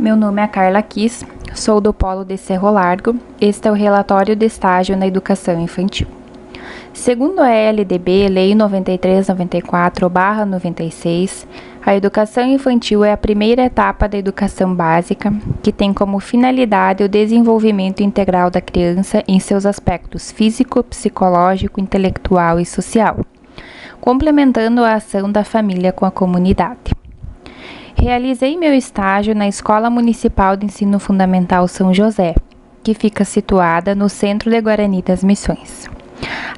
meu nome é Carla Kiss, sou do Polo de Cerro Largo. Este é o relatório de estágio na educação infantil. Segundo a LDB, Lei 9394/96, a educação infantil é a primeira etapa da educação básica, que tem como finalidade o desenvolvimento integral da criança em seus aspectos físico, psicológico, intelectual e social, complementando a ação da família com a comunidade. Realizei meu estágio na Escola Municipal de Ensino Fundamental São José, que fica situada no centro de Guarani das Missões.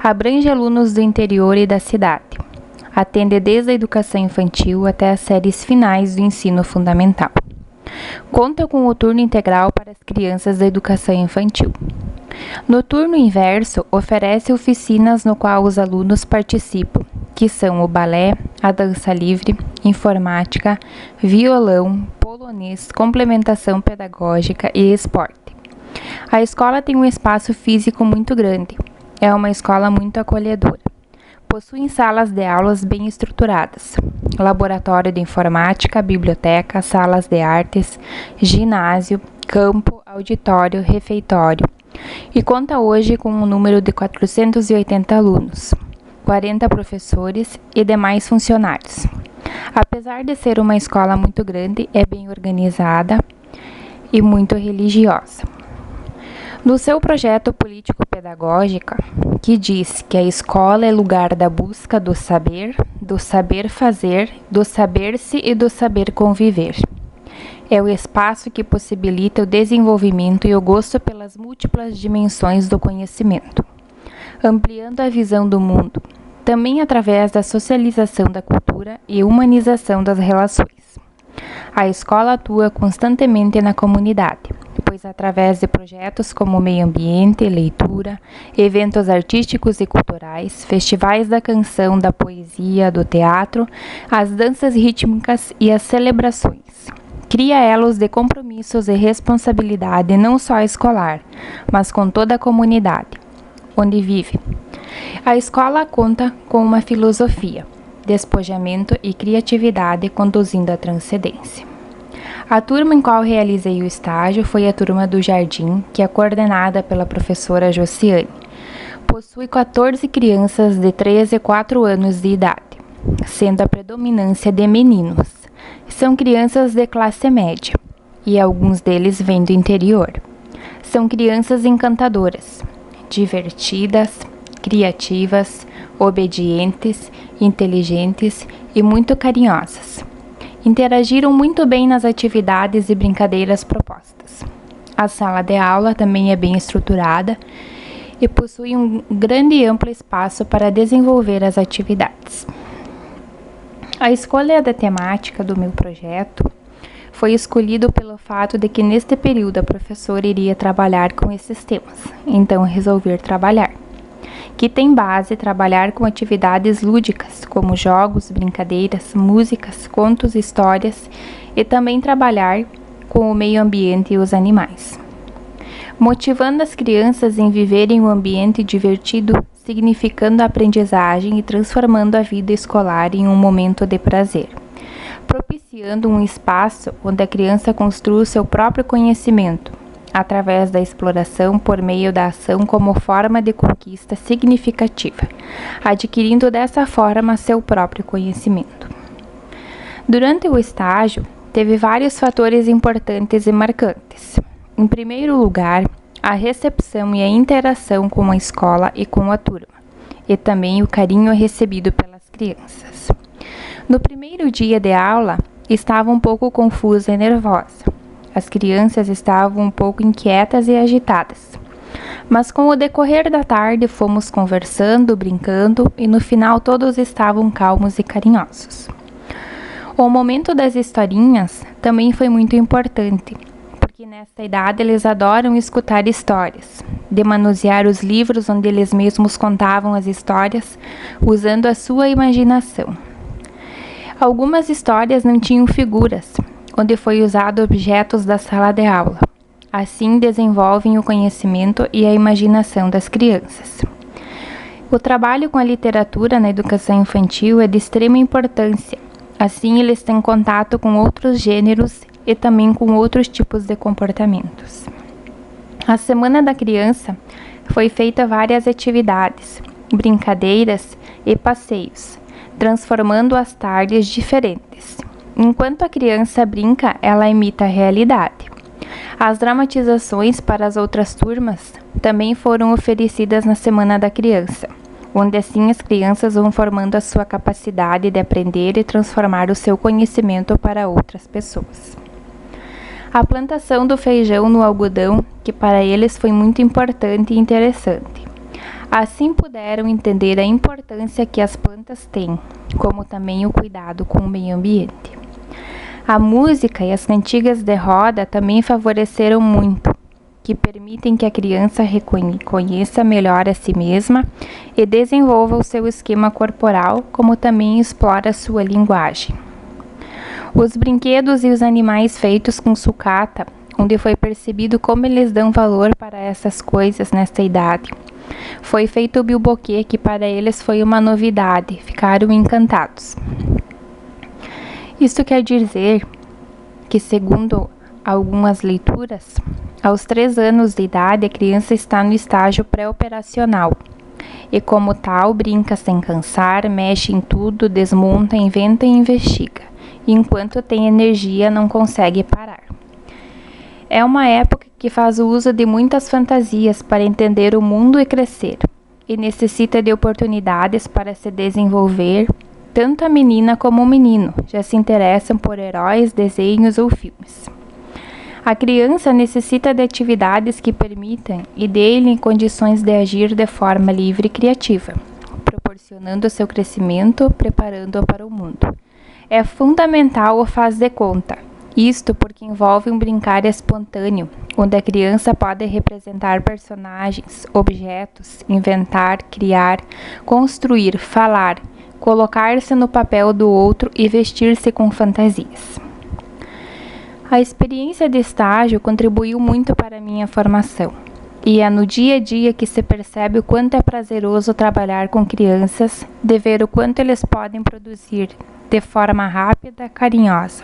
Abrange alunos do interior e da cidade. Atende desde a educação infantil até as séries finais do ensino fundamental. Conta com o turno integral para as crianças da educação infantil. No turno inverso, oferece oficinas no qual os alunos participam, que são o balé, a dança livre, informática, violão, polonês, complementação pedagógica e esporte. A escola tem um espaço físico muito grande. É uma escola muito acolhedora. Possui salas de aulas bem estruturadas, laboratório de informática, biblioteca, salas de artes, ginásio, campo, auditório, refeitório. E conta hoje com um número de 480 alunos, 40 professores e demais funcionários. Apesar de ser uma escola muito grande, é bem organizada e muito religiosa. No seu projeto político-pedagógico, que diz que a escola é lugar da busca do saber fazer, do saber-se e do saber conviver. É o espaço que possibilita o desenvolvimento e o gosto pelas múltiplas dimensões do conhecimento, ampliando a visão do mundo, também através da socialização da cultura e humanização das relações. A escola atua constantemente na comunidade, pois através de projetos como meio ambiente, leitura, eventos artísticos e culturais, festivais da canção, da poesia, do teatro, as danças rítmicas e as celebrações. Cria elos de compromissos e responsabilidade não só escolar, mas com toda a comunidade, onde vive. A escola conta com uma filosofia, despojamento e criatividade conduzindo à transcendência. A turma em qual realizei o estágio foi a turma do Jardim, que é coordenada pela professora Josiane. Possui 14 crianças de 3 e 4 anos de idade, sendo a predominância de meninos. São crianças de classe média, e alguns deles vêm do interior. São crianças encantadoras, divertidas, criativas, obedientes, inteligentes e muito carinhosas. Interagiram muito bem nas atividades e brincadeiras propostas. A sala de aula também é bem estruturada e possui um grande e amplo espaço para desenvolver as atividades. A escolha da temática do meu projeto foi escolhido pelo fato de que neste período a professora iria trabalhar com esses temas, então resolvi trabalhar. Que tem base trabalhar com atividades lúdicas, como jogos, brincadeiras, músicas, contos, histórias, e também trabalhar com o meio ambiente e os animais. Motivando as crianças em viverem um ambiente divertido, significando a aprendizagem e transformando a vida escolar em um momento de prazer. Propiciando um espaço onde a criança construa o seu próprio conhecimento, através da exploração por meio da ação como forma de conquista significativa, adquirindo dessa forma seu próprio conhecimento. Durante o estágio, teve vários fatores importantes e marcantes. Em primeiro lugar, a recepção e a interação com a escola e com a turma, e também o carinho recebido pelas crianças. No primeiro dia de aula, estava um pouco confusa e nervosa. As crianças estavam um pouco inquietas e agitadas. Mas com o decorrer da tarde fomos conversando, brincando e no final todos estavam calmos e carinhosos. O momento das historinhas também foi muito importante, porque nesta idade eles adoram escutar histórias, de manusear os livros onde eles mesmos contavam as histórias, usando a sua imaginação. Algumas histórias não tinham figuras, onde foi usado objetos da sala de aula. Assim desenvolvem o conhecimento e a imaginação das crianças. O trabalho com a literatura na educação infantil é de extrema importância. Assim, eles têm contato com outros gêneros e também com outros tipos de comportamentos. A Semana da Criança foi feita várias atividades, brincadeiras e passeios, transformando as tardes diferentes. Enquanto a criança brinca, ela imita a realidade. As dramatizações para as outras turmas também foram oferecidas na Semana da Criança, onde assim as crianças vão formando a sua capacidade de aprender e transformar o seu conhecimento para outras pessoas. A plantação do feijão no algodão, que para eles foi muito importante e interessante. Assim puderam entender a importância que as plantas têm, como também o cuidado com o meio ambiente. A música e as cantigas de roda também favoreceram muito, que permitem que a criança conheça melhor a si mesma e desenvolva o seu esquema corporal, como também explora a sua linguagem. Os brinquedos e os animais feitos com sucata, onde foi percebido como eles dão valor para essas coisas nesta idade. Foi feito o bilboquê, que para eles foi uma novidade, ficaram encantados. Isto quer dizer que, segundo algumas leituras, aos 3 anos de idade a criança está no estágio pré-operacional e, como tal, brinca sem cansar, mexe em tudo, desmonta, inventa e investiga. E enquanto tem energia, não consegue parar. É uma época que faz o uso de muitas fantasias para entender o mundo e crescer, e necessita de oportunidades para se desenvolver. Tanto a menina como o menino já se interessam por heróis, desenhos ou filmes. A criança necessita de atividades que permitam e dê-lhe condições de agir de forma livre e criativa, proporcionando seu crescimento, preparando-a para o mundo. É fundamental o faz de conta, isto porque envolve um brincar espontâneo, onde a criança pode representar personagens, objetos, inventar, criar, construir, falar, colocar-se no papel do outro e vestir-se com fantasias. A experiência de estágio contribuiu muito para a minha formação, e é no dia a dia que se percebe o quanto é prazeroso trabalhar com crianças, de ver o quanto eles podem produzir de forma rápida, carinhosa.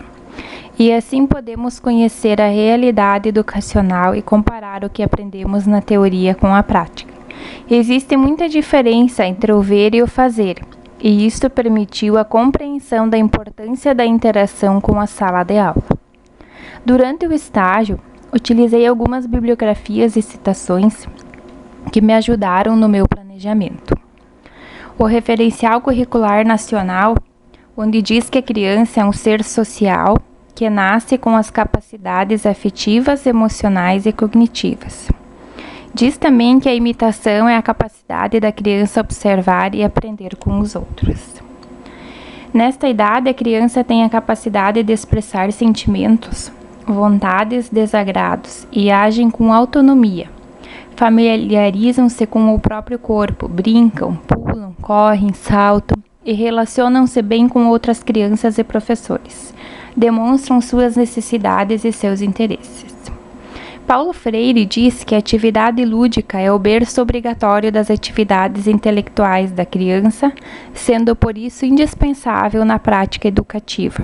E assim podemos conhecer a realidade educacional e comparar o que aprendemos na teoria com a prática. Existe muita diferença entre o ver e o fazer, e isto permitiu a compreensão da importância da interação com a sala de aula. Durante o estágio, utilizei algumas bibliografias e citações que me ajudaram no meu planejamento. O Referencial Curricular Nacional, onde diz que a criança é um ser social que nasce com as capacidades afetivas, emocionais e cognitivas. Diz também que a imitação é a capacidade da criança observar e aprender com os outros. Nesta idade, a criança tem a capacidade de expressar sentimentos, vontades, desagrados e agem com autonomia. Familiarizam-se com o próprio corpo, brincam, pulam, correm, saltam e relacionam-se bem com outras crianças e professores. Demonstram suas necessidades e seus interesses. Paulo Freire diz que a atividade lúdica é o berço obrigatório das atividades intelectuais da criança, sendo por isso indispensável na prática educativa.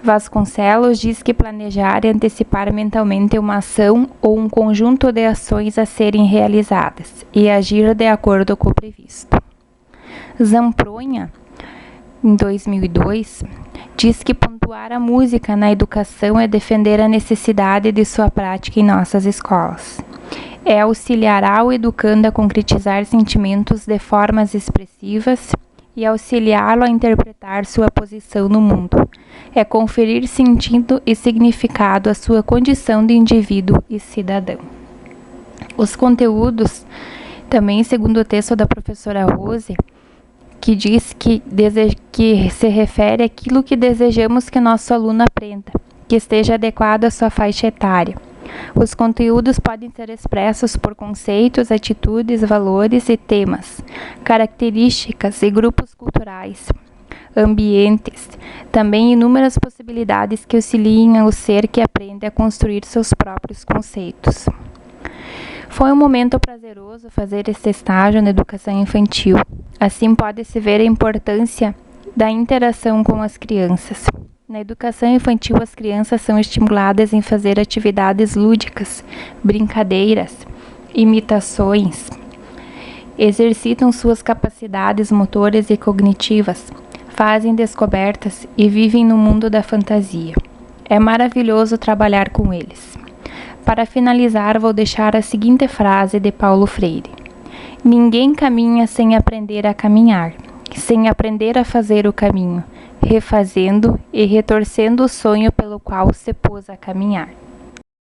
Vasconcelos diz que planejar é antecipar mentalmente uma ação ou um conjunto de ações a serem realizadas e agir de acordo com o previsto. Zampronha, em 2002, diz que pontuar a música na educação é defender a necessidade de sua prática em nossas escolas. É auxiliar o educando a concretizar sentimentos de formas expressivas e auxiliá-lo a interpretar sua posição no mundo. É conferir sentido e significado à sua condição de indivíduo e cidadão. Os conteúdos, também segundo o texto da professora Rose, que diz que se refere àquilo que desejamos que nosso aluno aprenda, que esteja adequado à sua faixa etária. Os conteúdos podem ser expressos por conceitos, atitudes, valores e temas, características e grupos culturais, ambientes, também inúmeras possibilidades que auxiliem o ser que aprende a construir seus próprios conceitos. Foi um momento prazeroso fazer esse estágio na educação infantil. Assim pode-se ver a importância da interação com as crianças. Na educação infantil, as crianças são estimuladas em fazer atividades lúdicas, brincadeiras, imitações, exercitam suas capacidades motoras e cognitivas, fazem descobertas e vivem no mundo da fantasia. É maravilhoso trabalhar com eles. Para finalizar, vou deixar a seguinte frase de Paulo Freire: ninguém caminha sem aprender a caminhar, sem aprender a fazer o caminho, refazendo e retorcendo o sonho pelo qual se pôs a caminhar.